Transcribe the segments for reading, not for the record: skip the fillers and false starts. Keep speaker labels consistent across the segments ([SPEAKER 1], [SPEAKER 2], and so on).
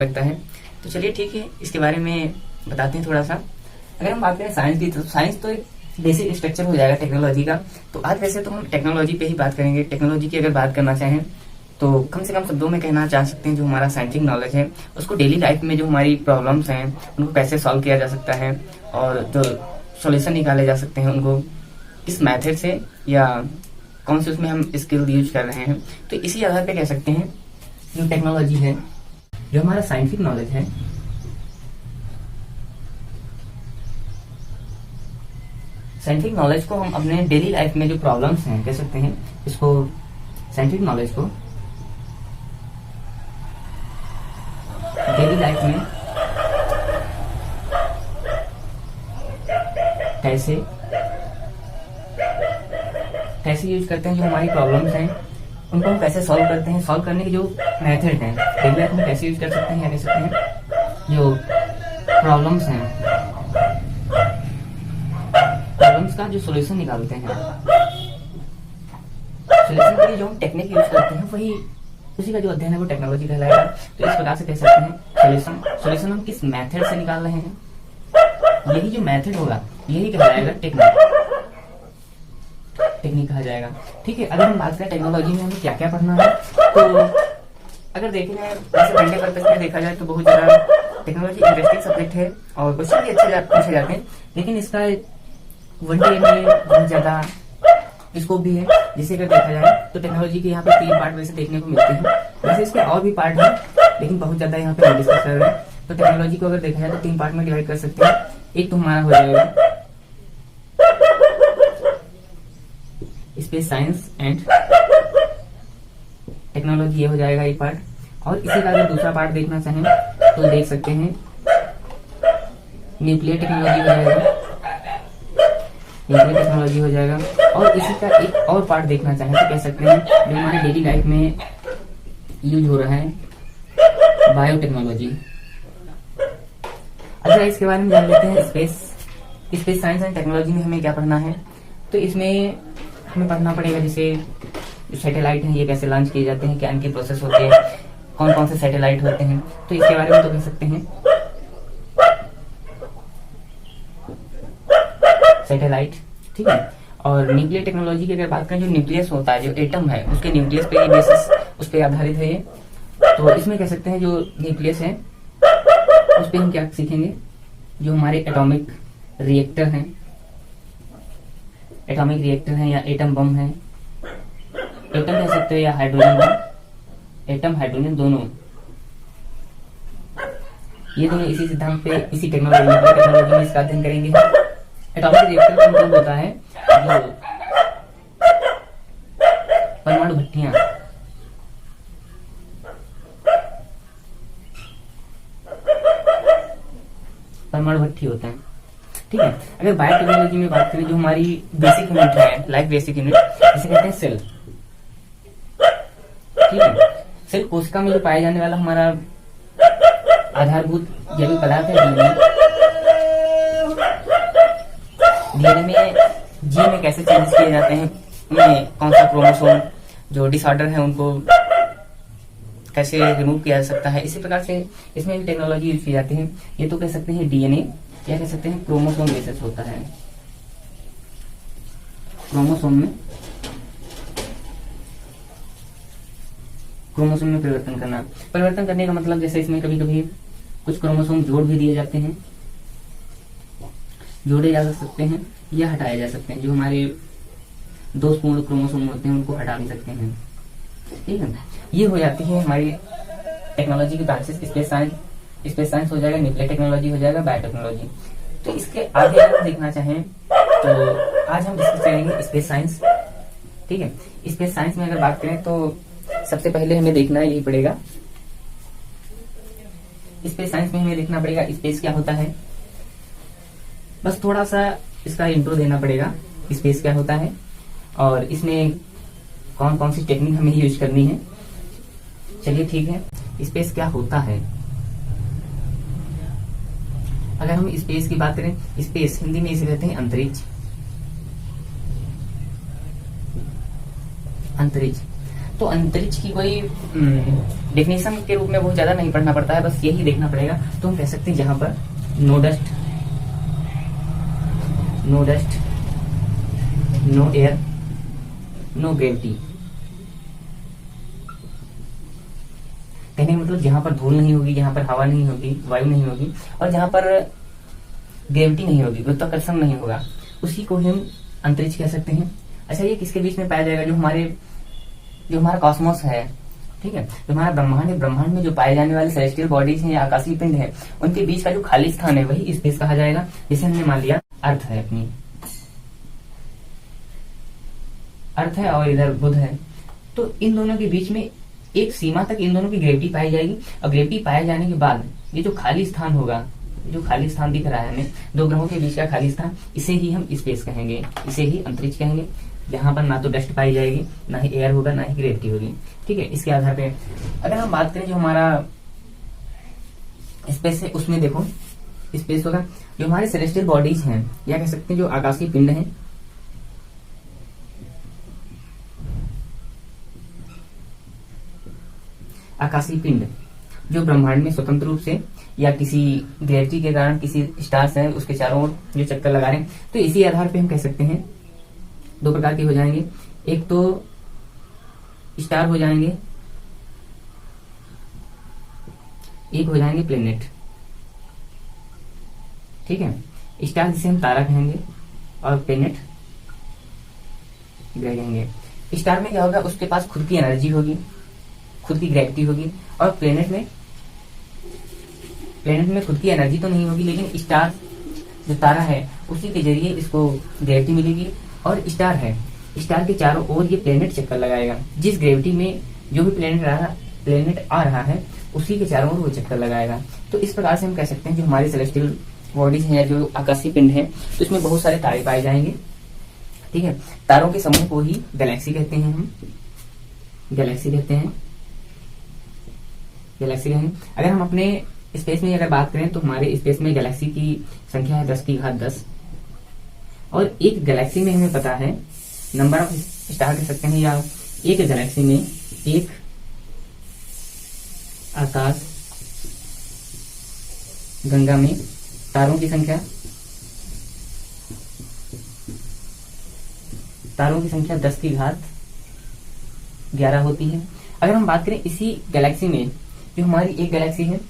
[SPEAKER 1] लगता है। तो चलिए ठीक है, इसके बारे में बताते हैं थोड़ा सा। अगर हम बात करें साइंस की, तो साइंस तो एक बेसिक स्ट्रक्चर हो जाएगा टेक्नोलॉजी का। तो आज वैसे तो हम टेक्नोलॉजी पे ही बात करेंगे। टेक्नोलॉजी की अगर बात करना चाहें तो कम से कम शब्दों में कहना चाह सकते हैं, जो हमारा साइंटिफिक नॉलेज है उसको डेली लाइफ में जो हमारी प्रॉब्लम्स हैं उनको कैसे सॉल्व किया जा सकता है, और जो सॉल्यूशन निकाले जा सकते हैं उनको किस मेथड से या कौन से उसमें हम स्किल यूज कर रहे हैं। तो इसी आधार पे कह सकते हैं जो टेक्नोलॉजी है, जो हमारा साइंटिफिक नॉलेज है, साइंटिफिक नॉलेज को हम अपने डेली लाइफ में जो प्रॉब्लम्स हैं कह सकते हैं, इसको साइंटिफिक नॉलेज को डेली लाइफ में कैसे कैसे यूज करते हैं, जो हमारी प्रॉब्लम्स हैं उनको हम कैसे सॉल्व करते हैं, सॉल्व करने के जो मेथड हैं डेली लाइफ में कैसे यूज कर सकते हैं, या कह सकते हैं जो प्रॉब्लम्स हैं, प्रॉब्लम्स का जो सॉल्यूशन निकालते हैं, सॉल्यूशन के लिए जो हम टेक्निक यूज करते हैं वही उसी का जो अध्ययन है वो टेक्नोलॉजी कहलाएगा। तो इस प्रकार से कह सकते हैं सॉल्यूशन हम किस मेथड से निकाल रहे हैं, यही जो मेथड होगा यही कहलाएगा टेक्निक कहा जाएगा। ठीक है, अगर हम बात करें टेक्नोलॉजी में हमें क्या क्या पढ़ना है, तो अगर देखें वैसे पढ़ने पर्पज में देखा जाए तो बहुत ज्यादा टेक्नोलॉजी इंटरेस्टिंग सब्जेक्ट है और क्वेश्चन भी अच्छे पूछे जाते हैं, लेकिन इसका वन डे में बहुत ज्यादा स्कोप भी है। जिसे अगर देखा जाए तो टेक्नोलॉजी के यहाँ पे 3 पार्ट वैसे देखने को मिलते हैं। वैसे इसके और भी पार्ट हैं लेकिन बहुत ज्यादा यहाँ पे डिस्कस कर रहे हैं। तो टेक्नोलॉजी को अगर देखा जाए तो 3 पार्ट में डिवाइड कर सकते हैं। एक तो हमारा हो जाएगा स्पेस साइंस एंड टेक्नोलॉजी, ये हो जाएगा एक पार्ट। और इसी का अगर दूसरा पार्ट देखना चाहें तो देख सकते हैं न्यूक्लियर टेक्नोलॉजी हो जाएगा, न्यूक्लियर टेक्नोलॉजी हो जाएगा। और इसी का एक और पार्ट देखना चाहें तो कह सकते हैं जो हमारी डेली लाइफ में यूज हो रहा है, बायोटेक्नोलॉजी। अच्छा, इसके बारे में जान लेते हैं। स्पेस साइंस एंड टेक्नोलॉजी में हमें क्या पढ़ना है, तो इसमें हमें पढ़ना पड़ेगा जैसे जो सैटेलाइट हैं ये कैसे लॉन्च किए जाते हैं, क्या इनके प्रोसेस होते हैं, कौन कौन से सैटेलाइट होते हैं, तो इसके बारे में तो कह सकते हैं सैटेलाइट। ठीक है, और न्यूक्लियर टेक्नोलॉजी की अगर बात करें, जो न्यूक्लियस होता है, जो एटम है उसके न्यूक्लियस पे ये बेसिस उस पे आधारित है ये। तो इसमें कह सकते हैं जो न्यूक्लियस है उस पे हम क्या सीखेंगे, जो हमारे एटॉमिक रिएक्टर हैं, एटॉमिक रिएक्टर है या एटम बम है, एटम कह सकते हैं या हाइड्रोजन बम, एटम हाइड्रोजन दोनों, ये दोनों इसी सिद्धांत पे इसी टेक्नोलॉजी में इसका अध्ययन करेंगे। एटॉमिक रिएक्टर का मतलब होता है जो परमाणु भट्टियां, परमाणु भट्टी होता है। ठीक है, अगर बायोटेक्नोलॉजी में बात करें, जो हमारी बेसिक यूनिट है, लाइफ बेसिक यूनिट, इसे कहते हैं सेल। ठीक है, सेल कोशिका में जो पाया जाने वाला हमारा आधारभूत जैविक पदार्थ है डीएनए में जीन में कैसे चेंजेस किए जाते हैं, उनमें कौन सा क्रोमोसोम जो डिसऑर्डर है उनको कैसे रिमूव किया जा सकता है, इसी प्रकार से इसमें भी टेक्नोलॉजी यूज की जाती है। ये तो कह सकते हैं डीएनए या कह सकते हैं क्रोमोसोम बेसिस होता है, क्रोमोसोम में परिवर्तन करना। परिवर्तन करने का मतलब जैसे इसमें कभी कभी कुछ क्रोमोसोम जोड़ भी दिए जाते हैं, जोड़े जा सकते हैं या हटाए जा सकते हैं। जो हमारे दोषपूर्ण क्रोमोसोम होते हैं उनको हटा भी सकते हैं। ठीक है, ये हो जाती है हमारी टेक्नोलॉजी की ब्रांचेस। स्पेस साइंस हो जाएगा, न्यूक्लियर टेक्नोलॉजी हो जाएगा, बायोटेक्नोलॉजी। तो इसके आगे अगर देखना चाहें तो आज हम डिस्कस करेंगे स्पेस साइंस। ठीक है, स्पेस साइंस में अगर बात करें तो सबसे पहले हमें देखना यही पड़ेगा, स्पेस साइंस में हमें देखना पड़ेगा स्पेस क्या होता है। बस थोड़ा सा इसका इंट्रो देना पड़ेगा, स्पेस क्या होता है और इसमें कौन कौन सी टेक्निक हमें यूज करनी है। चलिए ठीक है, स्पेस क्या होता है। अगर हम स्पेस की बात करें, स्पेस हिंदी में इसे कहते हैं अंतरिक्ष। अंतरिक्ष तो अंतरिक्ष की कोई डेफिनेशन के रूप में बहुत ज्यादा नहीं पढ़ना पड़ता है, बस यही देखना पड़ेगा। तो हम कह सकते हैं जहां पर no dust, no air, no gravity, कहने का मतलब जहां पर धूल नहीं होगी, जहां पर हवा नहीं होगी, वायु नहीं होगी, और जहां पर ग्रेविटी नहीं होगी, गुरुत्वाकर्षण नहीं होगा, उसी को हम अंतरिक्ष कह सकते हैं। अच्छा, ये किसके बीच में पाया जाएगा? जो हमारा कॉस्मोस है, ठीक है, जो हमारा ब्रह्मांड है, ब्रह्मांड में जो पाए जाने वाले सेलेस्टियल बॉडीज हैं या आकाशीय पिंड है, उनके बीच का जो खाली स्थान है वही स्पेस कहा जाएगा। जैसे हमने मान लिया अर्थ है, अपनी अर्थ है और इधर बुध है, तो इन दोनों के बीच में एक सीमा तक इन दोनों की ग्रेविटी पाई जाएगी, और ग्रेविटी पाए जाने के बाद ये जो खाली स्थान होगा, जो खाली स्थान दिख रहा है हमें, दो ग्रहों के बीच का खाली स्थान, इसे ही हम स्पेस कहेंगे, इसे ही अंतरिक्ष कहेंगे, जहां पर ना तो डस्ट पाई जाएगी, ना ही एयर होगा, ना ही ग्रेविटी होगी। ठीक है, इसके आधार पे अगर हम बात करें जो हमारा स्पेस है, उसमें देखो स्पेस होगा जो हमारे सेलेस्टियल बॉडीज हैं, या कह सकते हैं जो आकाशीय पिंड हैं, आकाशीय पिंड जो ब्रह्मांड में स्वतंत्र रूप से या किसी ग्रेविटी के कारण किसी स्टार्स है उसके चारों ओर जो चक्कर लगा रहे हैं, तो इसी आधार पे हम कह सकते हैं दो प्रकार के हो जाएंगे। एक तो स्टार हो जाएंगे, एक हो जाएंगे प्लेनेट। ठीक है, स्टार जिसे हम तारा कहेंगे और प्लेनेट ग्रह कहेंगे। स्टार में क्या होगा, उसके पास खुद की एनर्जी होगी, खुद की ग्रेविटी होगी, और प्लेनेट में खुद की एनर्जी तो नहीं होगी, लेकिन स्टार जो तारा है उसी के जरिए इसको ग्रेविटी मिलेगी, और स्टार है, स्टार के चारों ओर ये प्लेनेट चक्कर लगाएगा, जिस ग्रेविटी में जो भी प्लेनेट आ रहा है उसी के चारों ओर वो चक्कर लगाएगा। तो इस प्रकार से हम कह सकते हैं जो हमारे सेलेस्टियल बॉडीज हैं, जो आकाशीय पिंड है, तो इसमें बहुत सारे तारे पाए जाएंगे। ठीक है, तारों के समूह को ही गैलेक्सी कहते हैं, हम गैलेक्सी कहते हैं। अगर हम अपने स्पेस में अगर बात करें तो हमारे स्पेस में गैलेक्सी की संख्या है 10 की घात 10, और एक गैलेक्सी में हमें पता है नंबर ऑफ स्टार कह सकते हैं, या एक गैलेक्सी में एक आकाश गंगा में तारों की संख्या 10 की घात 11 होती है। अगर हम बात करें इसी गैलेक्सी में जो हमारी एक गैलेक्सी है,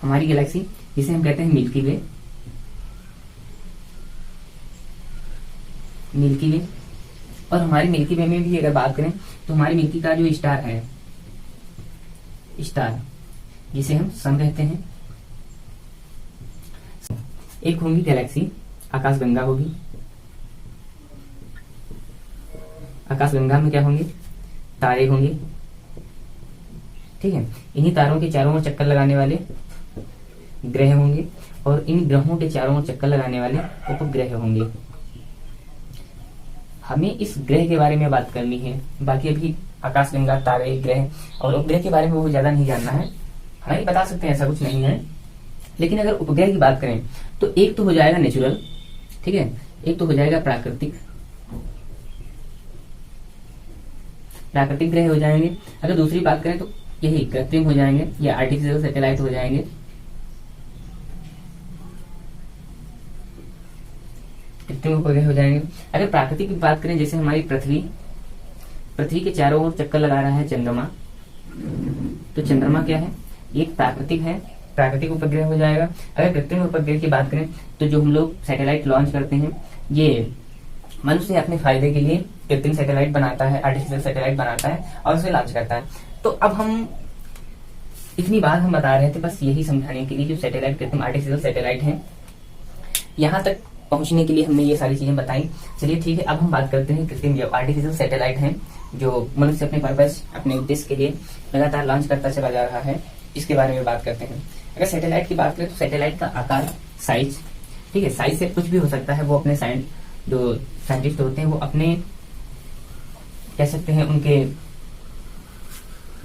[SPEAKER 1] हमारी गैलेक्सी जिसे हम कहते हैं मिल्की वे, और हमारी मिल्की वे में भी अगर बात करें तो हमारी मिल्की का जो स्टार है, स्टार जिसे हम सन कहते हैं, एक होंगी गैलेक्सी आकाशगंगा होगी। आकाशगंगा में क्या होंगे, तारे होंगे। ठीक है, इन्हीं तारों के चारों ओर चक्कर लगाने वाले ग्रह होंगे, और इन ग्रहों के चारों ओर चक्कर लगाने वाले उपग्रह होंगे। हमें इस ग्रह के बारे में बात करनी है, बाकी अभी आकाशगंगा, तारे, ग्रह और उपग्रह के बारे में बहुत ज्यादा नहीं जानना है। हमें बता सकते हैं ऐसा कुछ नहीं है, लेकिन अगर उपग्रह की बात करें तो एक तो हो जाएगा नेचुरल, ठीक है, एक तो हो जाएगा प्राकृतिक ग्रह हो जाएंगे। अगर दूसरी बात करें तो यही कृत्रिम हो जाएंगे या आर्टिफिशियल सैटेलाइट हो जाएंगे। कृत्रिम उपग्रह हो जाएंगे। अगर प्राकृतिक की बात करें, जैसे हमारी पृथ्वी के चारों ओर चक्कर लगा रहा है चंद्रमा, तो चंद्रमा क्या है, एक प्राकृतिक उपग्रह हो जाएगा। अगर कृत्रिम उपग्रह की बात करें तो जो हम लोग सैटेलाइट लॉन्च करते हैं, ये मनुष्य अपने फायदे के लिए कृत्रिम सैटेलाइट बनाता है, आर्टिफिशियल सैटेलाइट बनाता है और उसे लॉन्च करता है। तो अब हम इतनी बात हम बता रहे थे बस यही समझाने के लिए जो सैटेलाइट, कृत्रिम आर्टिफिशियल सैटेलाइट हैं, यहाँ तक पहुंचने के लिए हमने ये सारी चीजें बताई। चलिए ठीक है, अब हम बात करते हैं कृत्रिम जो आर्टिफिशियल सैटेलाइट हैं, जो मनुष्य अपने पर्पज, अपने उद्देश्य के लिए लगातार लॉन्च करता चला जा रहा है, इसके बारे में बात करते हैं। अगर सैटेलाइट की बात करें तो सैटेलाइट का आकार, साइज, ठीक है, साइज से कुछ भी हो सकता है। वो अपने जो साइंटिस्ट होते हैं वो अपने कह सकते हैं उनके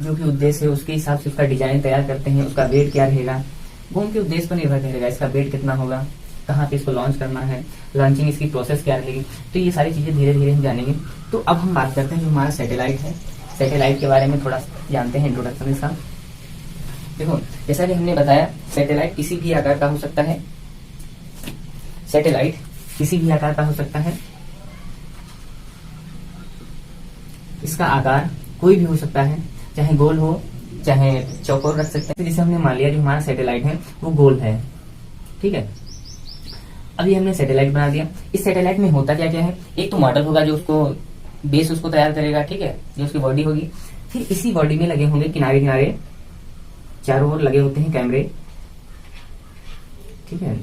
[SPEAKER 1] जो भी उद्देश्य है उसके हिसाब से उसका डिजाइन तैयार करते हैं। उसका वेट क्या रहेगा वो उनके उद्देश्य पर निर्भर करेगा, इसका वेट कितना होगा, कहाँ पे इसको लॉन्च करना है, लॉन्चिंग इसकी प्रोसेस क्या रहेगी, तो ये सारी चीजें धीरे धीरे हम जानेंगे। तो अब हम बात करते हैं जो हमारा सैटेलाइट है, सैटेलाइट के बारे में थोड़ा जानते हैं, इंट्रोडक्शन इसका। देखो, जैसा कि हमने बताया, सैटेलाइट किसी भी आकार का हो सकता है। सैटेलाइट किसी भी आकार का हो सकता है। इसका आकार कोई भी हो सकता है, चाहे गोल हो चाहे चौकोर रख सकते हैं। जैसे हमने मान लिया जो हमारा सैटेलाइट है वो गोल है, ठीक है। अभी हमने सैटेलाइट बना दिया। इस सैटेलाइट में होता क्या क्या है, एक तो मॉडल होगा जो उसको बेस उसको तैयार करेगा, ठीक है, जो उसकी बॉडी होगी। फिर इसी बॉडी में लगे होंगे किनारे किनारे, चारों ओर लगे होते हैं कैमरे, ठीक है।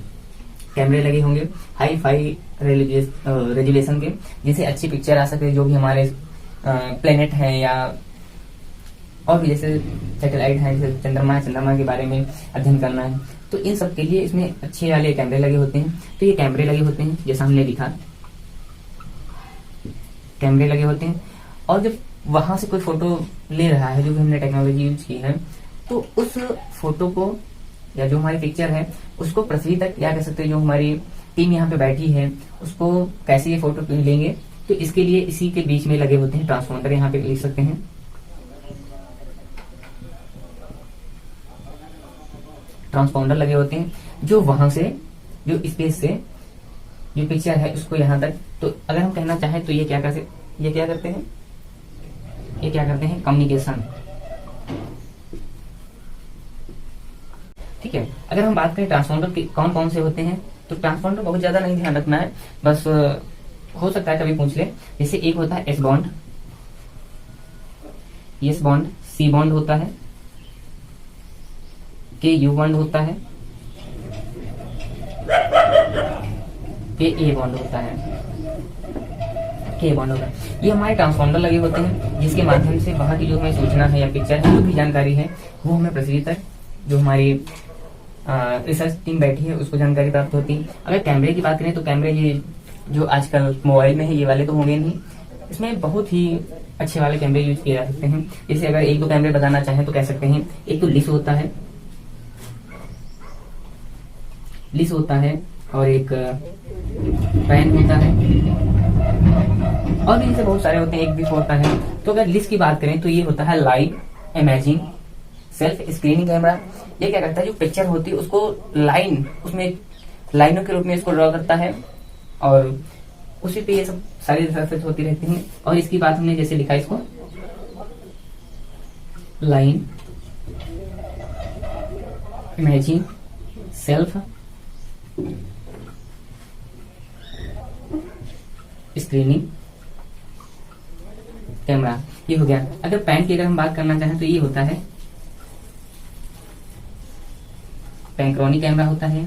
[SPEAKER 1] कैमरे लगे होंगे हाई फाई रेजुलेशन के, जिससे अच्छी पिक्चर आ सके, जो भी हमारे प्लेनेट है या और भी जैसे सैटेलाइट है, जैसे चंद्रमा के बारे में अध्ययन करना है, तो इन सब के लिए इसमें अच्छे वाले कैमरे लगे होते हैं। तो ये कैमरे लगे होते हैं, जैसा हमने लिखा, कैमरे लगे होते हैं। और जब वहां से कोई फोटो ले रहा है, जो भी हमने टेक्नोलॉजी यूज की है, तो उस फोटो को या जो हमारी पिक्चर है उसको पृथ्वी तक, क्या कह सकते हैं, जो हमारी टीम यहाँ पे बैठी है उसको कैसे ये फोटो लेंगे, तो इसके लिए इसी के बीच में लगे होते हैं ट्रांसपोंडर, यहाँ पे लिख सकते हैं। ट्रांसपोंडर लगे होते हैं जो वहां से, जो स्पेस से जो पिक्चर है उसको यहाँ तक, तो अगर हम कहना चाहें तो ये क्या करते हैं, ये क्या करते हैं, कम्युनिकेशन, ठीक है। अगर हम बात करें ट्रांसपोंडर के कौन कौन से होते हैं, तो ट्रांसपोंडर बहुत ज्यादा नहीं ध्यान रखना है, बस हो सकता है कभी पूछ ले। जैसे एक होता है एस बॉन्ड, एस बॉन्ड, सी बॉन्ड होता है, के यू बॉन्ड होता है, के ए बॉन्ड होता है, के बॉन्ड होता है। ये हमारे ट्रांसपोंडर लगे होते हैं, जिसके माध्यम से वहां की जो हमें सूचना है या पिक्चर है, जो भी जानकारी है, वो हमें पृथ्वी तक, जो हमारी रिसर्च टीम बैठी है, उसको जानकारी प्राप्त होती है। अगर कैमरे की बात करें तो कैमरे ये जो आजकल मोबाइल में है, ये वाले तो होंगे नहीं, इसमें बहुत ही अच्छे वाले कैमरे यूज किए जा सकते हैं। जैसे अगर एक दो कैमरे बताना चाहें तो कह सकते हैं, एक तो लिस होता है, लिस होता है, और एक पैन होता है, और भी जैसे बहुत सारे होते हैं, एक बिफ होता है। तो अगर लिस की बात करें तो ये होता है live imaging self screening camera. ये क्या करता है, जो पिक्चर होती है उसको लाइन, उसमें लाइनों के रूप में इसको ड्रॉ करता है, और उसी पे ये सब सारी रिसर्च होती रहती हैं। और इसकी बात हमने जैसे लिखा इसको line imaging self screening camera, ये हो गया। अगर पैन की अगर हम बात करना चाहें तो ये होता है पैनक्रोनी कैमरा होता है,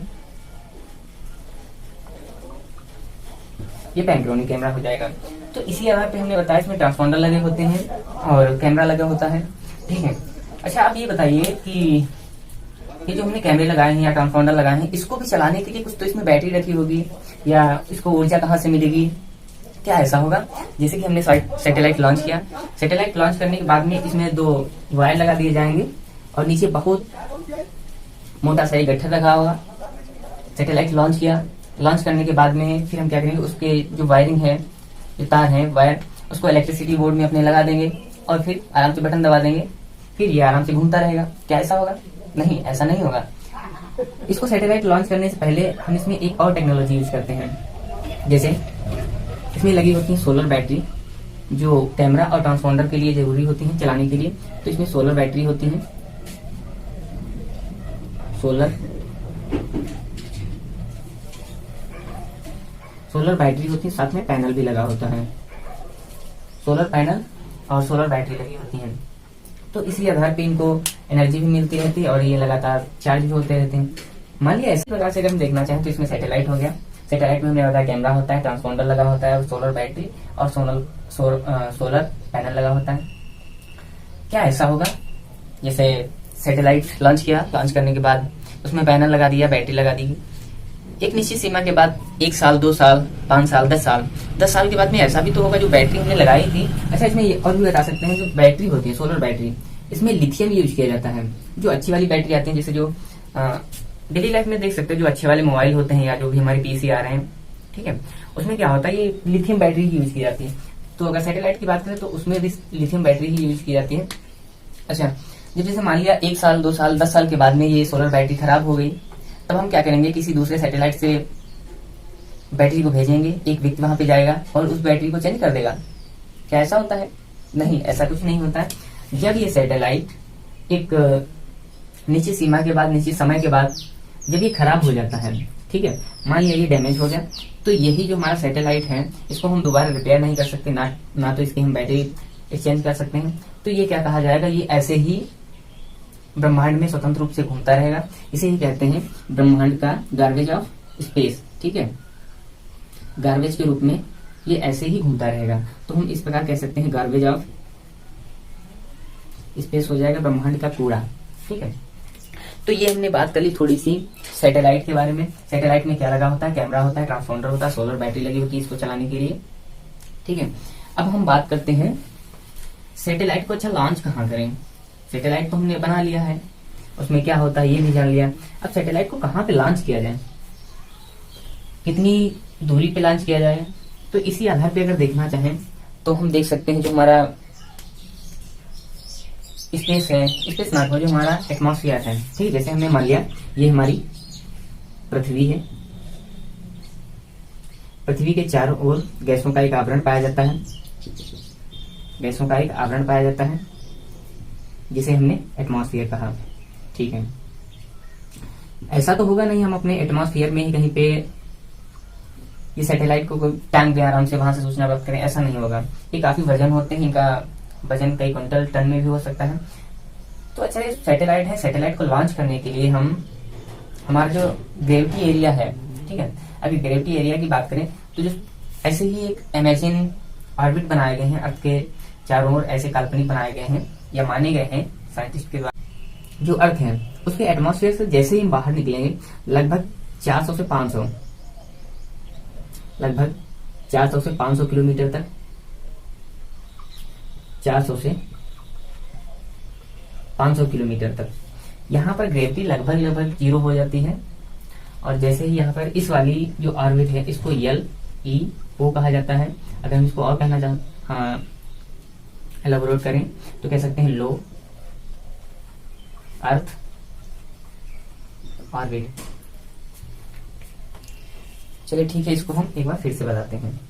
[SPEAKER 1] ये पैनक्रोनी कैमरा हो जाएगा। तो इसी आधार पे हमने बताया इसमें ट्रांसपोंडर लगे होते हैं और कैमरा लगा होता है, ठीक है। अच्छा, आप ये बताइए कि ये जो हमने कैमरे लगाए हैं या ट्रांसपोंडर लगाए हैं, इसको भी चलाने के लिए कुछ तो इसमें बैटरी रखी होगी, या इसको ऊर्जा कहाँ से मिलेगी, क्या ऐसा होगा। जैसे कि हमने सैटेलाइट लॉन्च किया, सैटेलाइट लॉन्च करने के बाद में इसमें 2 वायर लगा दिए जाएंगे, और नीचे बहुत मोटा सा एक गट्ठर रखा होगा। सैटेलाइट लॉन्च किया, लॉन्च करने के बाद में फिर हम क्या करेंगे, उसके जो वायरिंग है, जो तार है वायर, उसको इलेक्ट्रिसिटी बोर्ड में अपने लगा देंगे, और फिर आराम से बटन दबा देंगे, फिर ये आराम से घूमता रहेगा। क्या ऐसा होगा? नहीं, ऐसा नहीं होगा। इसको सैटेलाइट लॉन्च करने से पहले हम इसमें एक और टेक्नोलॉजी यूज करते हैं। जैसे इसमें लगी होती है सोलर बैटरी, जो कैमरा और ट्रांसपोंडर के लिए जरूरी होती है चलाने के लिए। तो इसमें सोलर बैटरी होती है, सोलर बैटरी होती है, साथ में पैनल भी लगा होता है, सोलर पैनल और सोलर बैटरी लगी होती है। तो इसी आधार पे इनको एनर्जी भी मिलती रहती है और ये लगातार चार्ज भी होते रहते हैं। मान लिया इसी प्रकार से अगर हम देखना चाहें तो इसमें सैटेलाइट हो गया, सैटेलाइट में हमने बताया कैमरा होता है, ट्रांसपोंडर लगा होता है, सोलर बैटरी और सोलर पैनल लगा होता है। क्या ऐसा होगा, जैसे सैटेलाइट लॉन्च किया, लॉन्च करने के बाद उसमें पैनल लगा दिया, बैटरी लगा दी, एक निश्चित सीमा के बाद 1 साल, 2 साल, 5 साल, 10 साल के बाद में ऐसा भी तो होगा जो बैटरी हमने लगाई थी। अच्छा, इसमें ये और भी बता सकते हैं, जो बैटरी होती है सोलर बैटरी, इसमें लिथियम यूज किया जाता है। जो अच्छी वाली बैटरी आती है, जैसे जो डेली लाइफ में देख सकते हैं, जो अच्छे वाले मोबाइल होते हैं या जो भी हमारे पीसी आ रहे हैं, ठीक है, उसमें क्या होता है, ये लिथियम बैटरी यूज की जाती है। तो अगर सैटेलाइट की बात करें तो उसमें भी लिथियम बैटरी ही यूज की जाती है। अच्छा, जब जैसे मान लिया 1 साल 2 साल 10 साल के बाद में ये सोलर बैटरी खराब हो गई, तब हम क्या करेंगे, किसी दूसरे सैटेलाइट से बैटरी को भेजेंगे, एक व्यक्ति वहां पे जाएगा और उस बैटरी को चेंज कर देगा। क्या ऐसा होता है? नहीं, ऐसा कुछ नहीं होता है। जब ये सैटेलाइट एक निश्चित सीमा के बाद, निश्चित समय के बाद जब ये खराब हो जाता है, ठीक है, मान लिया ये डैमेज हो गया, तो यही जो हमारा सैटेलाइट है इसको हम दोबारा रिपेयर नहीं कर सकते, ना तो इसकी हम बैटरी एक्सचेंज कर सकते हैं। तो ये क्या कहा जाएगा, ये ऐसे ही ब्रह्मांड में स्वतंत्र रूप से घूमता रहेगा। इसे ही कहते हैं ब्रह्मांड का गार्बेज ऑफ स्पेस, ठीक है, गार्बेज के रूप में ये ऐसे ही घूमता रहेगा। तो हम इस प्रकार कह सकते हैं गार्बेज ऑफ स्पेस हो जाएगा ब्रह्मांड का कूड़ा, ठीक है। तो ये हमने बात कर ली थोड़ी सी सैटेलाइट के बारे में। सैटेलाइट में क्या लगा होता है, कैमरा होता है, ट्रांसपोंडर होता है, सोलर बैटरी लगी होती है इसको चलाने के लिए, ठीक है। अब हम बात करते हैं सैटेलाइट को अच्छा लॉन्च कहाँ करें। सैटेलाइट तो हमने बना लिया है, उसमें क्या होता है ये भी जान लिया। अब सैटेलाइट को कहाँ पे लॉन्च किया जाए, कितनी दूरी पे लॉन्च किया जाए, तो इसी आधार पे अगर देखना चाहें तो हम देख सकते हैं जो हमारा स्पेस है, स्पेस ना जो हमारा एटमॉस्फेयर है, ठीक है। जैसे हमने मान लिया ये हमारी पृथ्वी है, पृथ्वी के चारों ओर गैसों का एक आवरण पाया जाता है, गैसों का एक आवरण पाया जाता है जिसे हमने एटमॉस्फेयर कहा, ठीक है। ऐसा तो होगा नहीं हम अपने एटमॉस्फेयर में ही कहीं पे ये सैटेलाइट को टैंक दे आराम से वहां से सूचना प्राप्त करें, ऐसा नहीं होगा। ये काफी वजन होते हैं, इनका वजन कई क्विंटल टन में भी हो सकता है। तो अच्छा ये सैटेलाइट है, सैटेलाइट को लॉन्च करने के लिए हम हमारा जो ग्रेविटी एरिया है, ठीक है, अभी ग्रेविटी एरिया की बात करें तो जो ऐसे ही एक इमेजिन ऑर्बिट बनाए गए हैं अर्थ के चारों ओर, ऐसे काल्पनिक बनाए गए हैं या माने गए हैं साइंटिस्ट के द्वारा। जो अर्थ है उसके एटमॉस्फेयर से जैसे ही हम बाहर निकलेंगे लगभग 400 से 500 लगभग 400 से 500 किलोमीटर तक, 400 से 500 किलोमीटर तक यहाँ पर ग्रेविटी लगभग 0 हो जाती है। और जैसे ही यहाँ पर इस वाली जो ऑर्बिट है इसको LEO कहा जाता है। अगर हम इसको और कहना एलाबोरेट करें तो कह सकते हैं लो अर्थ ऑर्बिट। चलिए ठीक है, इसको हम एक बार फिर से बताते हैं।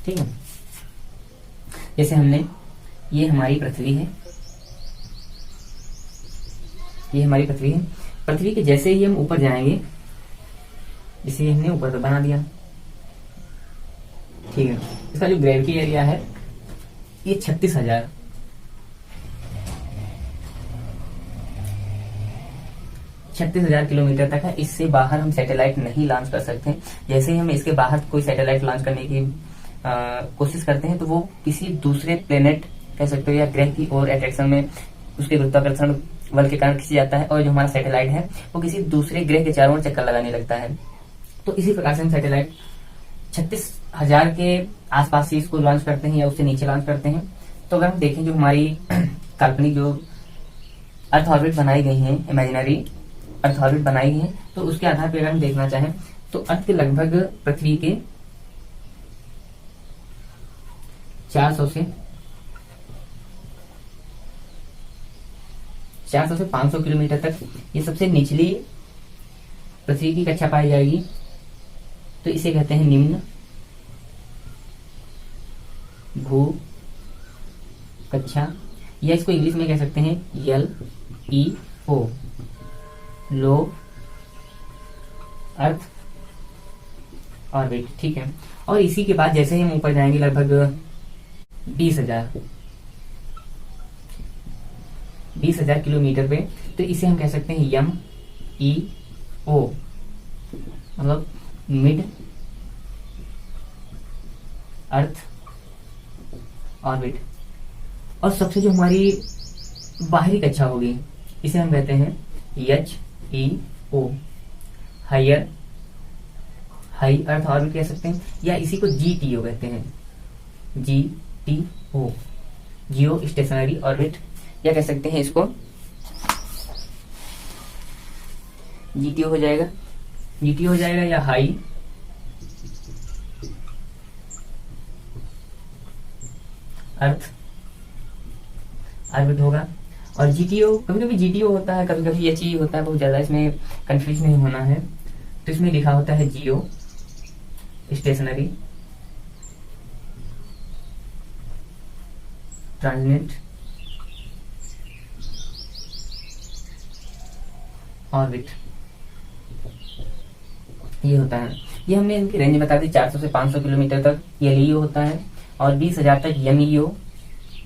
[SPEAKER 1] ठीक है, जैसे हमने ये हमारी पृथ्वी है, ये हमारी पृथ्वी है। पृथ्वी के जैसे ही हम ऊपर जाएंगे, इसे हमने ऊपर पे बना दिया, ठीक है। इसका जो ग्रेविटी एरिया है ये 36,000 किलोमीटर तक है। इससे बाहर हम सैटेलाइट नहीं लॉन्च कर सकते। जैसे ही हम इसके बाहर कोई सैटेलाइट लॉन्च करने की कोशिश करते हैं तो वो किसी दूसरे प्लेनेट कह सकते हो या ग्रह की ओर अट्रैक्शन में उसके गुरुत्वाकर्षण बल के कारण खींच जाता है और जो हमारा सैटेलाइट है वो किसी दूसरे ग्रह के चारों ओर चक्कर लगाने लगता है। तो इसी प्रकार से हम सैटेलाइट 36,000 के आसपास ही इसको लॉन्च करते हैं या उससे नीचे लॉन्च करते हैं। तो अगर हम देखें जो हमारी काल्पनिक जो अर्थ ऑर्बिट बनाई गई है, इमेजिनरी अर्थ ऑर्बिट बनाई गई है, तो उसके आधार पर अगर हम देखना चाहें तो अर्थ के लगभग पृथ्वी के 400 से 500 किलोमीटर तक ये सबसे निचली पृथ्वी की कक्षा पाई जाएगी। तो इसे कहते हैं निम्न भू कक्षा, या इसको इंग्लिश में कह सकते हैं LEO, लो अर्थ ऑर्बिट, ठीक है। और इसी के बाद जैसे ही हम ऊपर जाएंगे लगभग 20,000 किलोमीटर पे, तो इसे हम कह सकते हैं MEO, मतलब मिड अर्थ ऑर्बिट। और सबसे जो हमारी बाहरी कक्षा होगी इसे हम कहते हैं HEO, higher high earth orbit कह सकते हैं, या इसी को GTO कहते हैं, GTO, जियो स्टेशनरी ऑर्बिट, या कह सकते हैं इसको जीटीओ हो जाएगा, जीटीओ हो जाएगा, या हाई अर्थ ऑर्बिट होगा। और जीटीओ, कभी कभी जीटीओ होता है, कभी कभी एचई होता है, बहुत ज्यादा इसमें कंफ्यूज नहीं होना है। तो इसमें लिखा होता है जियो स्टेशनरी ट्रांसमिट ऑर्बिट, ये होता है। ये हमने इनकी रेंज बता दी, 400 से 500 किलोमीटर तक ये लियो होता है, और 20,000 तक एमईओ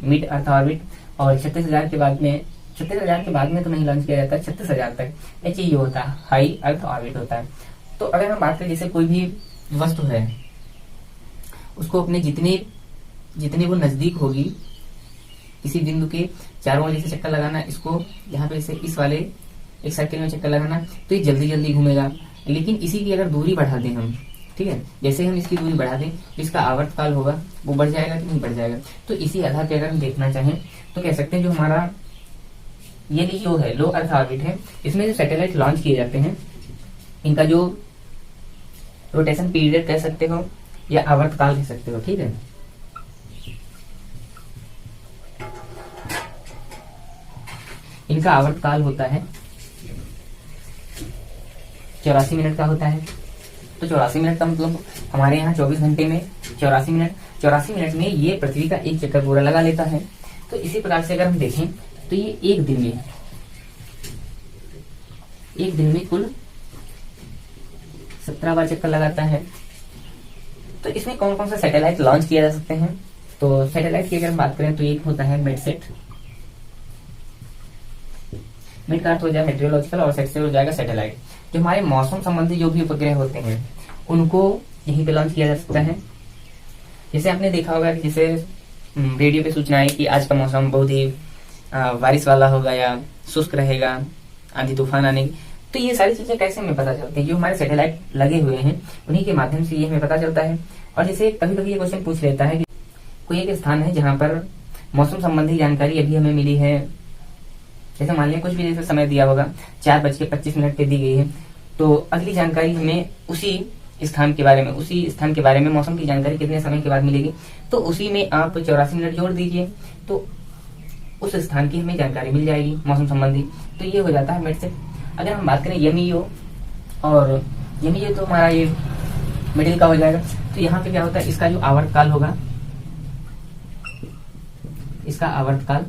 [SPEAKER 1] मिड अर्थ ऑर्बिट, और 36,000 के बाद में, 36,000 के बाद में तो नहीं लॉन्च किया जाता है, 36,000 तक एचईओ होता है, हाई अर्थ ऑर्बिट होता है। तो अगर हम बात करें, जैसे कोई भी वस्तु है उसको अपने जितने वो नजदीक होगी किसी बिंदु के चारों ओर जैसे चक्कर लगाना, इसको यहाँ पे से इस वाले एक सर्किल में चक्कर लगाना, तो ये जल्दी जल्दी घूमेगा। लेकिन इसी की अगर दूरी बढ़ा दें हम, ठीक है, जैसे हम इसकी दूरी बढ़ा दें तो इसका आवर्तकाल होगा वो बढ़ जाएगा कि नहीं बढ़ जाएगा। तो इसी आधार पर अगर हम देखना चाहें तो कह सकते हैं जो हमारा ये जो है लो अर्थ ऑर्बिट है, इसमें जो सैटेलाइट लॉन्च किए जाते हैं इनका जो रोटेशन पीरियड कह सकते हो या आवर्तकाल कह सकते हो, ठीक है। इनका आवर्तकाल होता है 84 मिनट का होता है। तो 84 मिनट का मतलब हमारे यहाँ 24 घंटे में 84 मिनट में ये पृथ्वी का एक चक्कर पूरा लगा लेता है। तो इसी प्रकार से अगर हम देखें तो ये एक दिन में कुल 17 बार चक्कर लगाता है। तो इसमें कौन कौन सा सैटेलाइट लॉन्च किया जा सकते हैं, तो सैटेलाइट की अगर हम बात करें तो एक होता है मेडसेट, मिड का अर्थ हो जाएगा मेट्रियोलॉजिकल, और सेट से हो जाएगा सैटेलाइट। जो हमारे मौसम संबंधी जो भी उपग्रह होते हैं उनको यहीं पे लॉन्च किया जा सकता है। जैसे आपने देखा होगा कि जैसे रेडियो पे सूचना है कि आज का मौसम बहुत ही बारिश वाला होगा या शुष्क रहेगा, आंधी तूफान आने की। तो ये सारी चीजें कैसे हमें पता चलती है, जो हमारे सैटेलाइट लगे हुए हैं उन्हीं के माध्यम से ये हमें पता चलता है। और जैसे कभी कभी ये क्वेश्चन पूछ लेता है कि कोई एक स्थान है जहां पर मौसम संबंधी जानकारी अभी हमें मिली है, जैसे मान लिया कुछ भी जैसे समय दिया होगा 4:25 पे दी गई है, तो अगली जानकारी हमें उसी स्थान के बारे में मौसम की जानकारी कितने समय के बाद मिलेगी, तो उसी में आप 84 मिनट जोड़ दीजिए तो उस स्थान की हमें जानकारी मिल जाएगी मौसम संबंधी। तो ये हो जाता है मेडसेट। अगर हम बात करें एमईओ, और एमईओ तो हमारा ये मिडिल का हो जाएगा। तो यहाँ पे क्या होता है, इसका जो आवर्तकाल होगा, इसका आवर्तकाल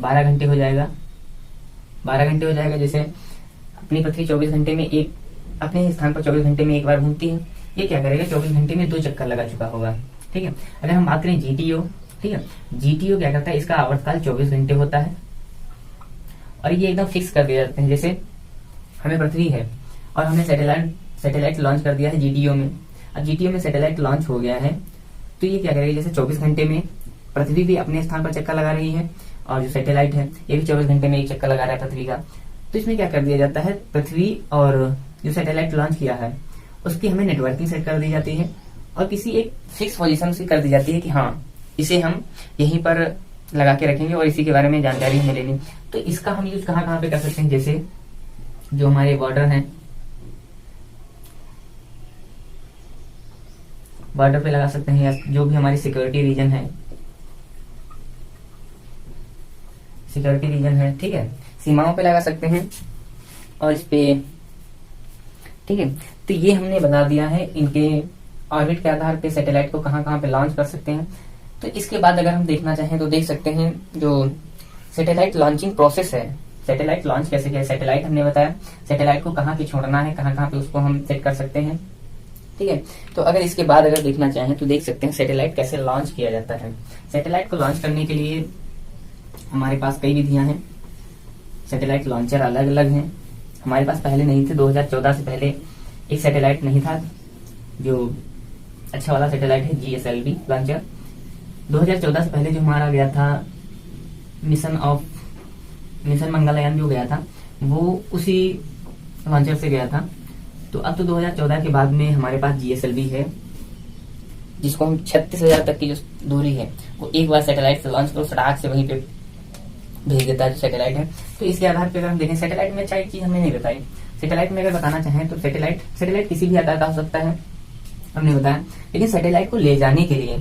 [SPEAKER 1] 12 घंटे हो जाएगा। 12 घंटे हो जाएगा। जैसे अपनी पृथ्वी 24 घंटे में एक अपने स्थान पर 24 घंटे में एक बार घूमती है, ये क्या करेगा 24 घंटे में 2 चक्कर लगा चुका होगा, ठीक है। अगर हम बात करें जीटीओ, ठीक है, जीटीओ क्या करता है, इसका आवर्तकाल 24 घंटे होता है, और ये एकदम फिक्स कर दिए जाते हैं। जैसे हमें पृथ्वी है और हमने सैटेलाइट लॉन्च कर दिया है जीटीओ में, अब जीटीओ में सैटेलाइट लॉन्च हो गया है, तो ये क्या करेगा, जैसे 24 घंटे में पृथ्वी भी अपने स्थान पर चक्कर लगा रही है, और जो सैटेलाइट है ये भी 24 घंटे में एक चक्कर लगा रहा है पृथ्वी का। तो इसमें क्या कर दिया जाता है, पृथ्वी और जो सैटेलाइट लॉन्च किया है उसकी हमें नेटवर्किंग सेट कर दी जाती है, और किसी एक फिक्स पोजीशन से कर दी जाती है कि हाँ इसे हम यहीं पर लगा के रखेंगे और इसी के बारे में जानकारी हमें लेनी। तो इसका हम यूज कहाँ पे कर सकते हैं, जैसे जो हमारे बॉर्डर हैं, बॉर्डर पे लगा सकते हैं, या जो भी हमारी सिक्योरिटी रीजन है, ठीक है, सीमाओं पे लगा सकते हैं, और इस पे, ठीक है। तो ये हमने बता दिया है इनके ऑर्बिट के आधार पे सैटेलाइट को कहाँ पे लॉन्च कर सकते हैं। तो इसके बाद अगर हम देखना चाहें तो देख सकते हैं जो सैटेलाइट लॉन्चिंग प्रोसेस है, सैटेलाइट लॉन्च कैसे किया। सैटेलाइट हमने बताया सैटेलाइट को कहाँ पे छोड़ना है, कहाँ पे उसको हम सेट कर सकते हैं, ठीक है। तो अगर इसके बाद अगर देखना चाहें तो देख सकते हैं सैटेलाइट कैसे लॉन्च किया जाता है। सैटेलाइट को लॉन्च करने के लिए हमारे पास कई विधियां हैं। सैटेलाइट लॉन्चर अलग अलग हैं, हमारे पास पहले नहीं थे। 2014 से पहले एक सैटेलाइट नहीं था जो अच्छा वाला सैटेलाइट है, GSLV लॉन्चर। 2014 से पहले जो हमारा गया था मिशन मंगलयान जो गया था वो उसी लॉन्चर से गया था। तो अब तो 2014 के बाद में हमारे पास GSLV है, जिसको हम 36,000 तक की जो दूरी है वो एक बार सैटेलाइट से लॉन्च करो, सटाक से वहीं पे भेज देता है जो सैटेलाइट है। तो इसके आधार पर अगर हम देखें, सैटेलाइट में अच्छा एक चीज हमने नहीं बताई। सैटेलाइट में अगर बताना चाहें तो सैटेलाइट किसी भी आकार का हो सकता है, हमने बताया। लेकिन सैटेलाइट को ले जाने के लिए,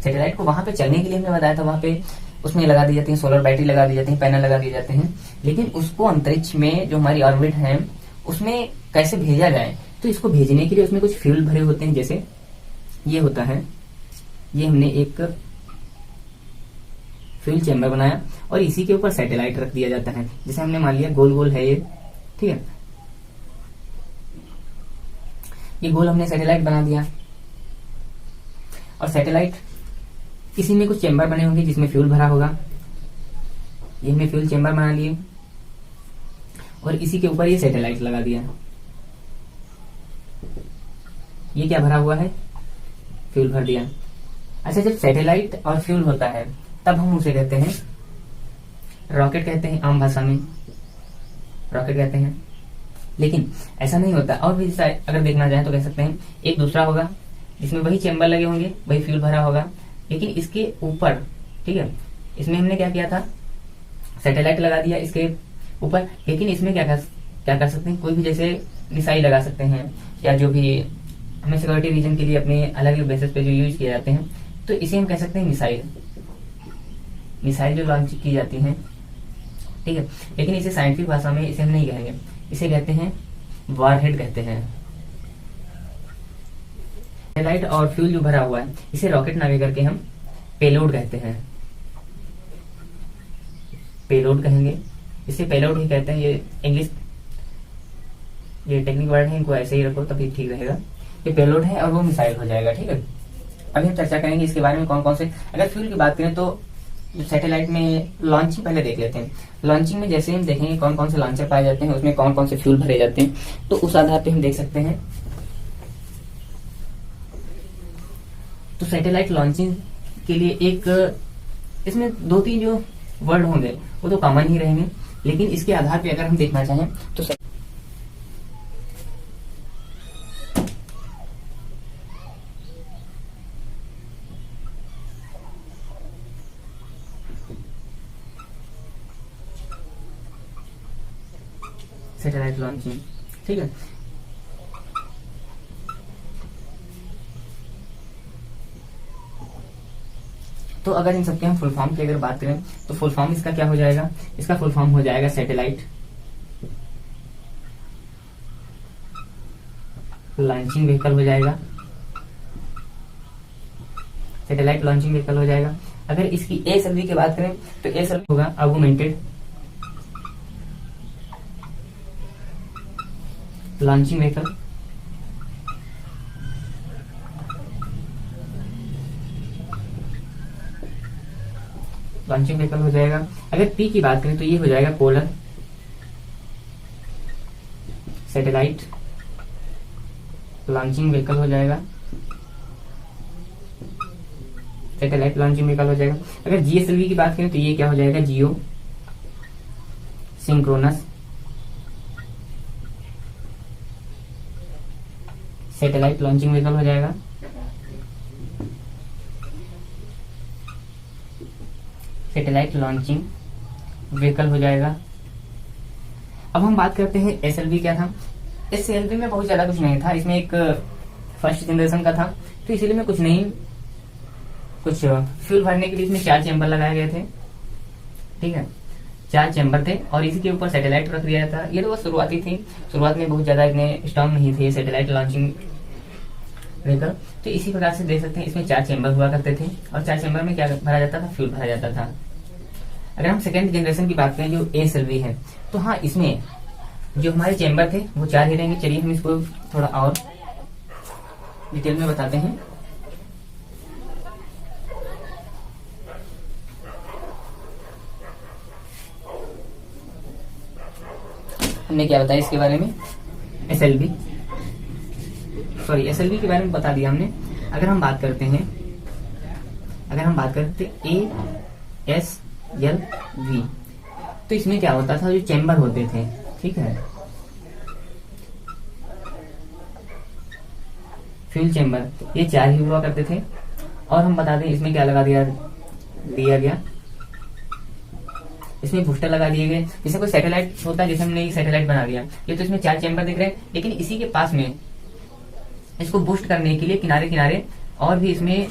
[SPEAKER 1] सैटेलाइट को वहां पे चलने के लिए हमने बताया था, वहां पे उसमें लगा दी जाती है सोलर बैटरी, लगा दी जाती है पैनल, लगा दिए जाते हैं। लेकिन उसको अंतरिक्ष में जो हमारी ऑर्बिट है उसमें कैसे भेजा जाए, तो इसको भेजने के लिए उसमें कुछ फ्यूल भरे होते हैं। जैसे ये होता है, ये हमने एक फ्यूल चैम्बर बनाया और इसी के ऊपर सैटेलाइट रख दिया जाता है। जैसे हमने मान लिया गोल गोल है ये, ठीक है, ये गोल हमने सैटेलाइट बना दिया। और सैटेलाइट इसी में कुछ चैम्बर बने होंगे जिसमें फ्यूल भरा होगा। ये हमने फ्यूल चैम्बर बना लिए और इसी के ऊपर ये सैटेलाइट लगा दिया। ये क्या भरा हुआ है, फ्यूल भर दिया। अच्छा, जब सैटेलाइट और फ्यूल होता है तब हम उसे कहते हैं रॉकेट, कहते हैं आम भाषा में रॉकेट कहते हैं। लेकिन ऐसा नहीं होता, और भी अगर देखना चाहें तो कह सकते हैं एक दूसरा होगा जिसमें वही चैम्बर लगे होंगे, वही फ्यूल भरा होगा, लेकिन इसके ऊपर, ठीक है, इसमें हमने क्या किया था, सैटेलाइट लगा दिया इसके ऊपर। लेकिन इसमें क्या कर सकते हैं, कोई भी जैसे मिसाइल लगा सकते हैं, या जो भी हमें सिक्योरिटी रीजन के लिए अपने अलग अलग बेसिस पे जो यूज किए जाते हैं, तो इसे हम कह सकते हैं मिसाइल जो लॉन्च की जाती हैं, ठीक है। लेकिन इसे साइंटिफिक भाषा में इसे हम नहीं कहेंगे, इसे कहते हैं वॉरहेड कहते हैं। सैटेलाइट और फ्यूल जो भरा हुआ है इसे रॉकेट ना करके हम पेलोड कहते हैं, पेलोड कहेंगे, इसे पेलोड ही कहते हैं। ये इंग्लिश, ये टेक्निक वर्ड है, इनको ऐसे ही रखो तभी ठीक रहेगा। ये पेलोड है और वो मिसाइल हो जाएगा, ठीक है। अभी हम चर्चा करेंगे इसके बारे में कौन कौन से। अगर फ्यूल की बात करें तो जो सैटेलाइट में लॉन्चिंग पहले देख लेते हैं। लॉन्चिंग में जैसे हम देखेंगे कौन कौन से लॉन्चर पाए जाते हैं, उसमें कौन कौन से फ्यूल भरे जाते हैं, तो उस आधार पे हम देख सकते हैं। तो सैटेलाइट लॉन्चिंग के लिए एक, इसमें 2-3 जो वर्ड होंगे वो तो कॉमन ही रहेंगे, लेकिन इसके आधार पे अगर हम देखना चाहें तो सैटेलाइट लॉन्चिंग, ठीक है। तो अगर इन सबके हम फुल फॉर्म की अगर बात करें तो फुल फॉर्म इसका क्या हो जाएगा, इसका फुल फॉर्म हो जाएगा सैटेलाइट लॉन्चिंग व्हीकल हो जाएगा, सैटेलाइट लॉन्चिंग व्हीकल हो जाएगा। अगर इसकी ASLV की बात करें तो ASLV होगा augmented launching vehicle, launching vehicle हो जाएगा। अगर P की बात करें तो ये हो जाएगा पोलर सैटेलाइट लॉन्चिंग व्हीकल हो जाएगा, सैटेलाइट लॉन्चिंग व्हीकल हो जाएगा। अगर GSLV की बात करें तो ये क्या हो जाएगा, जियो सिंक्रोनस सैटेलाइट लॉन्चिंग व्हीकल हो जाएगा। सैटेलाइट लॉन्चिंग व्हीकल हो जाएगा। अब हम बात करते हैं SLV क्या था। SLV में बहुत ज्यादा कुछ नहीं था, इसमें एक फर्स्ट जनरेशन का था, तो इसीलिए में कुछ नहीं, कुछ फ्यूल भरने के लिए इसमें 4 चैम्बर लगाए गए थे, ठीक है, 4 चैम्बर थे और इसी के ऊपर सैटेलाइट रख दिया था। ये तो बस शुरुआती थी, शुरुआत में बहुत ज्यादा इतने स्ट्रॉन्ग नहीं थे सैटेलाइट लॉन्चिंग व्हीकल। तो इसी प्रकार से देख सकते हैं इसमें 4 चैम्बर हुआ करते थे और 4 चैम्बर में क्या भरा जाता था, फ्यूल भरा जाता था। अगर हम सेकेंड जनरेशन की बात करें जो ASLV है, तो हाँ, इसमें जो हमारे चैम्बर थे वो 4 ही रहेंगे। चलिए हम इसको थोड़ा और डिटेल में बताते हैं। हमने क्या बताया इसके बारे में, SLV के बारे में बता दिया हमने। अगर हम बात करते हैं, ASLV, तो इसमें क्या होता था, जो चैम्बर होते थे, ठीक है, फ्यूल चैम्बर, ये 4 ही हुआ करते थे। और हम बता दें इसमें क्या लगा दिया गया, इसमें बूस्टर लगा दिए गए। जैसे कोई सैटेलाइट होता है, जैसे हमने एक सैटेलाइट बना दिया, ये तो इसमें 4 चैम्बर दिख रहे हैं, लेकिन इसी के पास में इसको बूस्ट करने के लिए किनारे किनारे और भी इसमें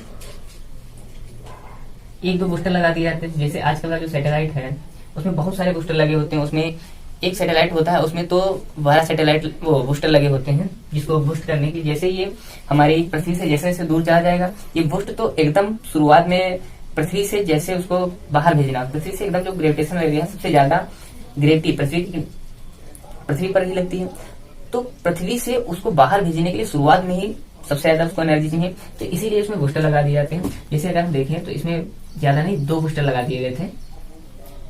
[SPEAKER 1] 1-2 बूस्टर लगा दिए जाते हैं। जैसे आजकल का जो सैटेलाइट है उसमें बहुत सारे बूस्टर लगे होते हैं, उसमें एक सैटेलाइट होता है उसमें तो 12 सैटेलाइट वो बूस्टर लगे होते हैं, जिसको बूस्ट करने की, जैसे ये हमारी पृथ्वी से जैसे जैसे दूर चला जाएगा, ये बूस्ट तो एकदम शुरुआत में पृथ्वी से जैसे उसको बाहर भेजना, पृथ्वी से एकदम जो ग्रेविटेशन एरिया सबसे ज्यादा ग्रेविटी पृथ्वी पर ही लगती है, तो पृथ्वी से उसको बाहर भेजने के लिए शुरुआत में ही सबसे ज्यादा उसको एनर्जी चाहिए, तो इसीलिए इसमें बूस्टर लगा दिए जाते हैं। जैसे अगर हम देखें तो इसमें ज्यादा नहीं 2 बूस्टर लगा दिए गए थे,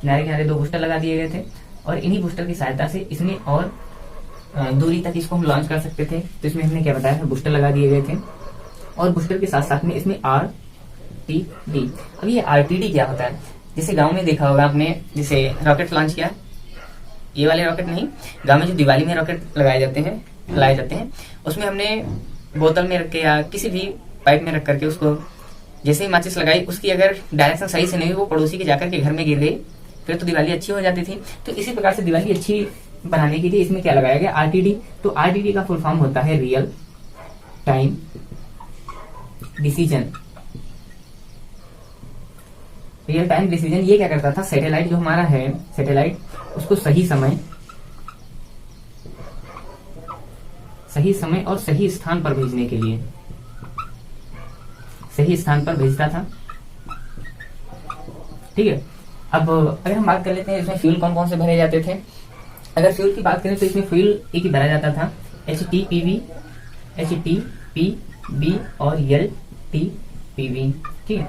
[SPEAKER 1] किनारे किनारे 2 बूस्टर लगा दिए गए थे, और इन्हीं बूस्टर की सहायता से इसमें और दूरी तक इसको हम लॉन्च कर सकते थे। तो इसमें हमने क्या बताया, बूस्टर लगा दिए गए थे, और बूस्टर के साथ साथ में इसमें RTD। अब ये RTD क्या होता है, जैसे गांव में देखा होगा आपने, जैसे रॉकेट लॉन्च किया, ये वाले रॉकेट नहीं, गांव में जो दिवाली में रॉकेट लगाए जाते हैं, उसमें हमने बोतल में रख के या किसी भी पाइप में रख करके उसको जैसे ही माचिस लगाई, उसकी अगर डायरेक्शन सही से नहीं हुई, वो पड़ोसी के जाकर के घर में गिर गई, फिर तो दिवाली अच्छी हो जाती थी। तो इसी प्रकार से दिवाली अच्छी बनाने के लिए इसमें क्या लगाया गया, RTD। तो RTD का फुल फॉर्म होता है real time decision. Real time decision ये क्या करता था, सैटेलाइट जो हमारा है, सैटेलाइट उसको सही समय और सही स्थान पर भेजने के लिए सही स्थान पर भेजता था। ठीक है। अब अगर हम बात कर लेते हैं इसमें फ्यूल कौन कौन से भरे जाते थे। अगर फ्यूल की बात करें तो इसमें फ्यूल एक ही भरा जाता था, HTPV और LTPV। ठीक है।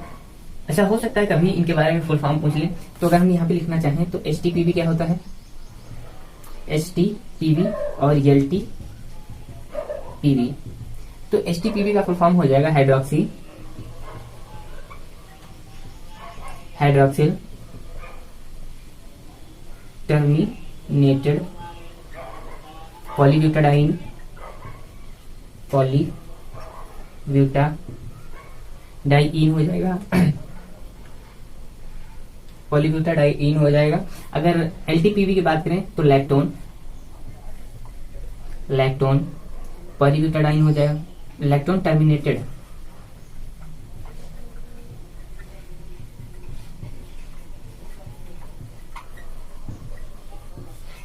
[SPEAKER 1] अच्छा, हो सकता है कभी इनके बारे में फुल फॉर्म पूछ ले, तो अगर हम यहाँ पे लिखना चाहें तो HTPV क्या होता है, HTPV और LTPV। तो HTPV का फुल फॉर्म हो जाएगा हाइड्रोक्सिल टर्मिनेटेड पॉलीब्यूटाडाइन हो जाएगा पॉलीब्यूटाडाइन हो जाएगा। अगर LTPV की बात करें तो लैक्टोन पॉलीब्यूटाडाइन हो जाएगा, लैक्टोन टर्मिनेटेड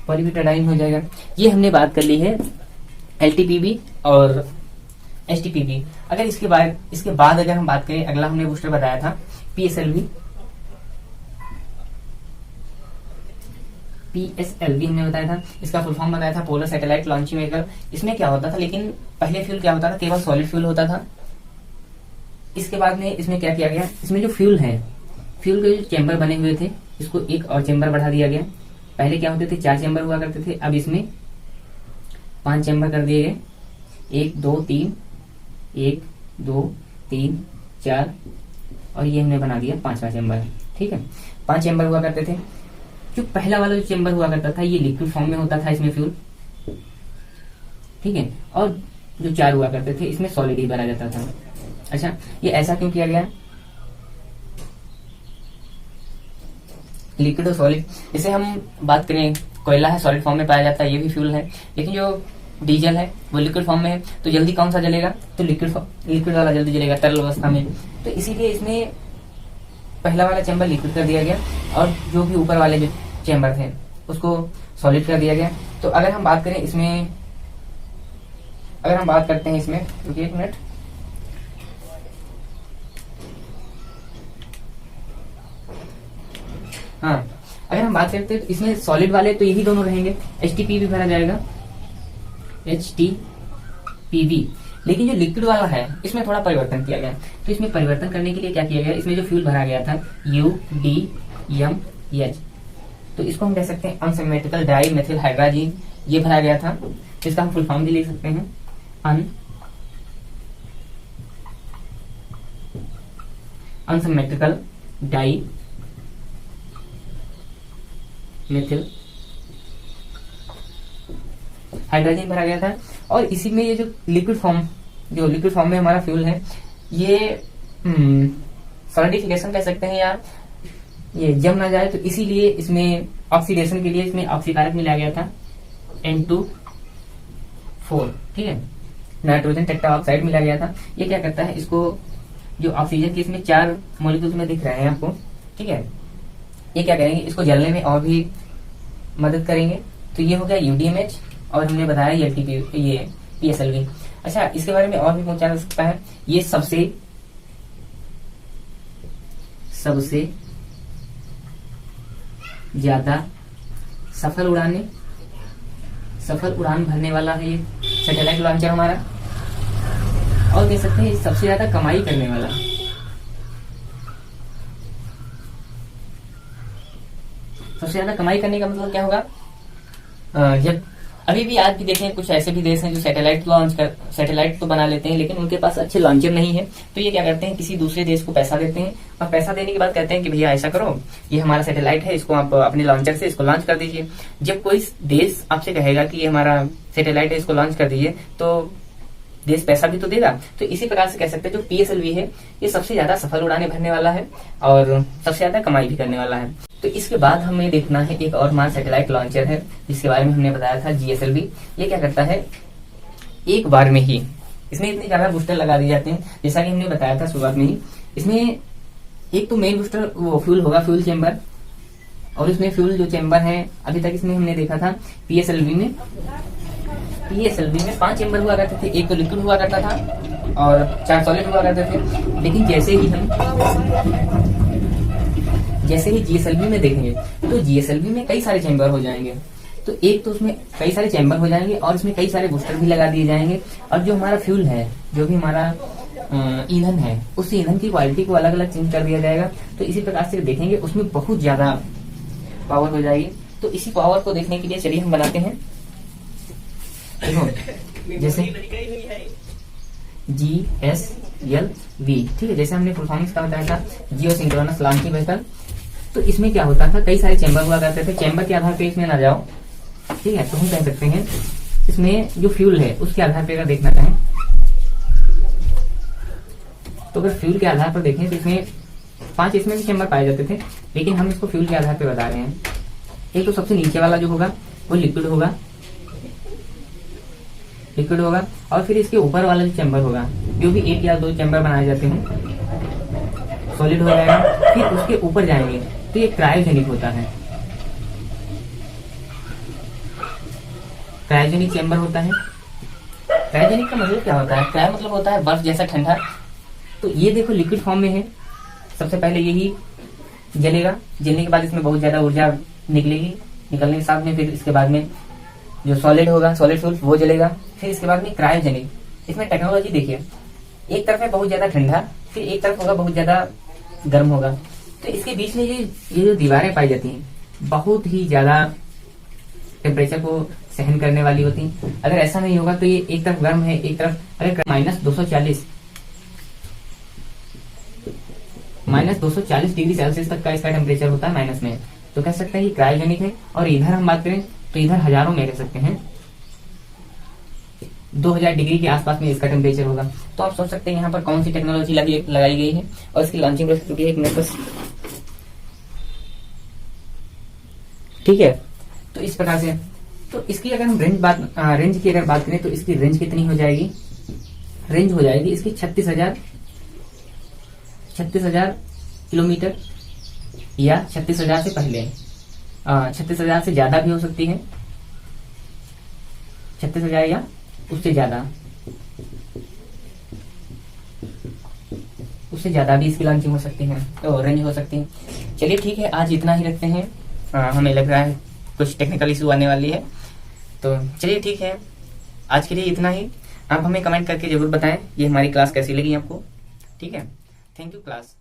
[SPEAKER 1] पॉलीब्यूटाडाइन हो जाएगा। ये हमने बात कर ली है LTPV और HTPV। अगर इसके बाद अगर हम बात करें, अगला हमने बूस्टर बताया था PSLV हमने बताया था, इसका फुल फॉर्म बताया था पोलर सैटेलाइट लॉन्चिंग व्हीकल। इसमें क्या होता था, लेकिन पहले फ्यूल क्या होता था, केवल सॉलिड फ्यूल होता था। इसके बाद में इसमें क्या किया गया, इसमें जो फ्यूल है, फ्यूल के जो चेंबर बने हुए थे, इसको एक और चेंबर बढ़ा दिया गया। पहले क्या होते थे, 4 चेंबर हुआ करते थे, अब इसमें 5 चेंबर कर दिए गए, 1 2 3 1 2 3 4, और ये हमने बना दिया 5वां चेंबर। ठीक है, 5 चेंबर हुआ करते थे। जो पहला वाला जो चेंबर हुआ करता था, ये लिक्विड फॉर्म में होता था इसमें फ्यूल। ठीक है, और जो 4 हुआ करते थे, इसमें सॉलिड ही भरा जाता था। अच्छा, ये ऐसा क्यों किया गया, लिक्विड और सॉलिड। जैसे हम बात करें, कोयला है सॉलिड फॉर्म में पाया जाता है, ये भी फ्यूल है, लेकिन जो डीजल है वो लिक्विड फॉर्म में है, तो जल्दी कौन सा जलेगा, तो लिक्विड वाला जल्दी जलेगा तरल अवस्था में। तो इसीलिए इसमें पहला वाला चैम्बर लिक्विड कर दिया गया, और जो भी ऊपर वाले जो चैम्बर थे उसको सॉलिड कर दिया गया। तो अगर हम बात करें इसमें, अगर हम बात करते हैं इसमें, रुकिए 1 मिनट, हाँ, अगर हम बात करते हैं तो इसमें सॉलिड वाले तो यही दोनों रहेंगे, HTPV भरा जाएगा, HTPV। लेकिन जो लिक्विड वाला है इसमें थोड़ा परिवर्तन किया गया। तो इसमें परिवर्तन करने के लिए क्या किया गया, इसमें जो फ्यूल भरा गया था UDMH, तो इसको हम कह सकते हैं अनसिमेट्रिकल डाई मेथिल हाइड्रोजन, ये भरा गया था। इसका हम फुल फॉर्म भी लिख सकते हैं, अनसिमेट्रिकल डाई मेथिल हाइड्रोजन भरा गया था। और इसी में ये जो लिक्विड फॉर्म में हमारा फ्यूल है, ये सॉलिडिफिकेशन कह सकते हैं या ये जम ना जाए, तो इसीलिए इसमें ऑक्सीडेशन के लिए इसमें ऑक्सीकारक मिलाया गया था N2 4, ठीक है, नाइट्रोजन टेट्राऑक्साइड मिलाया गया था। ये क्या करता है, इसको जो ऑक्सीजन के इसमें 4 मॉलिक्यूल्स में दिख रहे हैं आपको, ठीक है, ये क्या करेंगे, इसको जलने में और भी मदद करेंगे। तो ये हो गया UDMH और हमने बताया LTP, ये PSLV। अच्छा, इसके बारे में और भी पूछा जा सकता है, ये सबसे ज्यादा सफल उड़ान भरने वाला है ये सैटेलाइट लॉन्चर हमारा, और कह सकते हैं सबसे ज्यादा कमाई करने वाला। सबसे ज्यादा कमाई करने का मतलब क्या होगा, जब अभी भी आज भी देखें कुछ ऐसे भी देश हैं जो सैटेलाइट तो बना लेते हैं, लेकिन उनके पास अच्छे लॉन्चर नहीं है। तो ये क्या करते हैं, किसी दूसरे देश को पैसा देते हैं और पैसा देने के बाद कहते हैं कि भैया ऐसा करो, ये हमारा सैटेलाइट है, इसको आप अपने लॉन्चर से इसको लॉन्च कर दीजिए। जब कोई देश आपसे कहेगा कि ये हमारा सैटेलाइट है, इसको लॉन्च कर दीजिए, तो देश पैसा भी तो देगा। तो इसी प्रकार से कह सकते हैं जो PSLV है ये सबसे ज्यादा सफल उड़ाने भरने वाला है और सबसे ज्यादा कमाई भी करने वाला है। तो इसके बाद हमें देखना है एक और मार्स सैटेलाइट लॉन्चर है जिसके बारे में हमने बताया था, GSLV। ये क्या करता है, एक बार में ही इसमें इतने ज्यादा बूस्टर लगा दिए जाते हैं, जैसा कि हमने बताया था शुरुआत में ही। इसमें एक तो मेन बूस्टर वो फ्यूल होगा, फ्यूल चेम्बर, और इसमें फ्यूल जो चेम्बर है अभी तक इसमें हमने देखा था PSLV में 5 चेम्बर हुआ करते थे, एक तो लिक्विड हुआ करता था और 4 सॉलिड हुआ करते थे। लेकिन जैसे ही GSLV में देखेंगे तो GSLV में कई सारे चेम्बर हो जाएंगे। तो एक तो उसमें कई सारे चेम्बर हो जाएंगे और इसमें कई सारे बूस्टर भी लगा दिए जाएंगे, और जो हमारा फ्यूल है, जो भी हमारा ईंधन है, उस ईंधन की क्वालिटी को अलग अलग चेंज कर दिया जाएगा। तो इसी प्रकार से देखेंगे उसमें बहुत ज्यादा पावर हो जाएगी। तो इसी पावर को देखने के लिए चलिए हम बनाते हैं, देखो जैसे GSLV, ठीक है, जैसे हमने परफॉर्मेंस का बताया था, जियो सिंक्रोनस लॉन्चिंग व्हीकल। तो इसमें क्या होता था, कई सारे चेंबर हुआ करते थे, चेंबर के आधार पे इसमें ना जाओ, ठीक है। तो हम कह सकते हैं इसमें जो फ्यूल है उसके आधार पे अगर देखना चाहें, तो अगर फ्यूल के आधार पर देखें तो इसमें 5 इसमें भी चेंबर पाए जाते थे, लेकिन हम इसको फ्यूल के आधार पे बता रहे हैं। एक तो सबसे नीचे वाला जो होगा वो लिक्विड होगा, और फिर इसके ऊपर वाला जो चेंबर होगा, जो भी 1 या 2 चेंबर बनाए जाते हैं, सॉलिड हो जाएगा। फिर उसके ऊपर जाएंगे तो ये क्रायोजेनिक होता है, क्रायोजेनिक चेंबर होता है। क्रायोजेनिक का मतलब क्या होता है, क्रायो मतलब होता है बर्फ जैसा ठंडा। तो ये देखो लिक्विड फॉर्म में है, सबसे पहले यही जलेगा, जलने के बाद इसमें बहुत ज्यादा ऊर्जा निकलेगी, निकलने के साथ में फिर इसके बाद में जो सॉलिड होगा, सॉलिड फ्यूल, वो जलेगा। फिर इसके बाद में क्रायोजेनिक, इसमें टेक्नोलॉजी देखिए, एक तरफ है बहुत ज्यादा ठंडा, फिर एक तरफ होगा बहुत ज्यादा गर्म होगा। तो इसके बीच में ये जो दीवारें पाई जाती हैं बहुत ही ज्यादा टेम्परेचर को सहन करने वाली होती हैं। अगर ऐसा नहीं होगा तो ये एक तरफ गर्म है, एक तरफ अगर -240 डिग्री सेल्सियस तक का इसका टेम्परेचर होता है माइनस में, तो कह सकते हैं कि क्रायोजेनिक है। और इधर हम बात करें तो इधर हजारों में कह सकते हैं 2000 डिग्री के आसपास में इसका टेम्परेचर होगा। तो आप सोच सकते हैं यहाँ पर कौन सी टेक्नोलॉजी लगाई गई है, और इसकी लॉन्चिंग प्रोसेस चुकी है 1 मिनट बस, ठीक है। तो इस प्रकार से, तो इसकी अगर हम रेंज की अगर बात करें तो इसकी रेंज कितनी हो जाएगी, रेंज हो जाएगी इसकी 36,000 किलोमीटर, या 36,000 से पहले 36,000 से ज्यादा भी हो सकती है, 36,000 या उससे ज्यादा भी इसकी लॉन्चिंग हो सकती है, तो रेंज हो सकती है। चलिए ठीक है, आज इतना ही रखते हैं, हमें लग रहा है कुछ टेक्निकल इशू आने वाली है। तो चलिए ठीक है, आज के लिए इतना ही। आप हमें कमेंट करके जरूर बताएं ये हमारी क्लास कैसी लगी आपको, ठीक है। Thank you class.